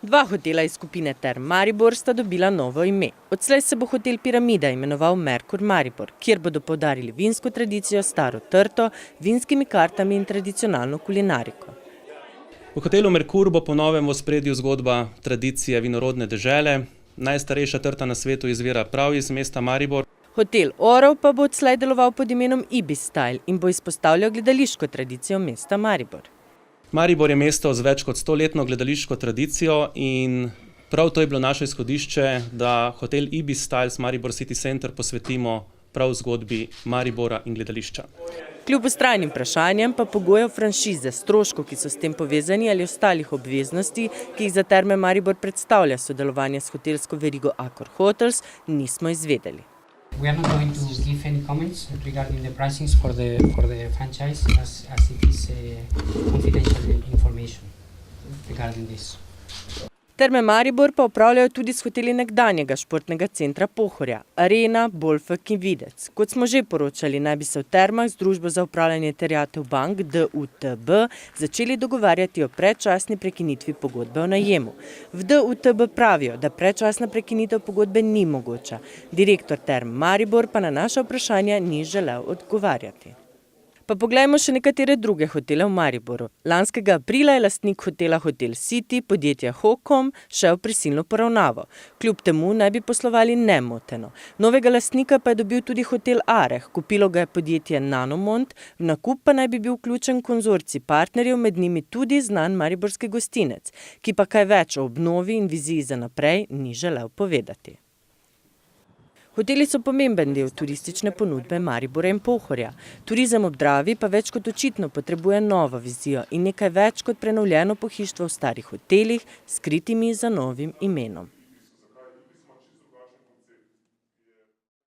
Dva hotela iz skupine Term Maribor sta dobila novo ime. Odslej se bo hotel Piramida imenoval Merkur Maribor, kjer bodo poudarili vinsko tradicijo, staro trto, vinskimi kartami in tradicionalno kulinariko. V hotelu Merkur bo po novem v ospredju zgodba tradicije vinorodne dežele. Najstarejša trta na svetu izvira prav iz mesta Maribor. Hotel Orov pa bo odslej deloval pod imenom Ibis Style in bo izpostavljal gledališko tradicijo mesta Maribor. Maribor je mesto z več kot 100-letno gledališko tradicijo in prav to je bilo naše izhodišče, da hotel Ibis Styles Maribor City Center posvetimo prav zgodbi Maribora in gledališča. Kljub vztrajnim vprašanjem pa pogojev franšize, stroškov, ki so s tem povezani ali ostalih obveznosti, ki jih za Terme Maribor predstavlja sodelovanje s hotelsko verigo Accor Hotels, nismo izvedeli. We are not going to give any comments regarding the pricings for the franchise as it is confidential information regarding this. Terme Maribor pa upravljajo tudi s hoteli nekdanjega športnega centra Pohorja, Arena, Bolfek in Videc. Kot smo že poročali, naj bi se v Termah z družbo za upravljanje terjatev bank DUTB začeli dogovarjati o predčasni prekinitvi pogodbe o najemu. V DUTB pravijo, da predčasna prekinitev pogodbe ni mogoča. Direktor Term Maribor pa na naša vprašanja ni želel odgovarjati. Pa poglejmo še nekatere druge hotele v Mariboru. Lanskega aprila je lastnik hotela Hotel City, podjetja Hokom, šel v prisilno poravnavo. Kljub temu naj bi poslovali nemoteno. Novega lastnika pa je dobil tudi hotel Areh, kupilo ga je podjetje Nanomont, v nakup pa naj bi bil vključen konzorcij partnerjev, med njimi tudi znan mariborski gostinec, ki pa kaj več o obnovi in viziji za naprej ni želel povedati. Hoteli so pomemben del turistične ponudbe Maribora in Pohorja. Turizem ob Dravi pa več kot očitno potrebuje novo vizijo in nekaj več kot prenovljeno pohištvo v starih hotelih, skritimi za novim imenom.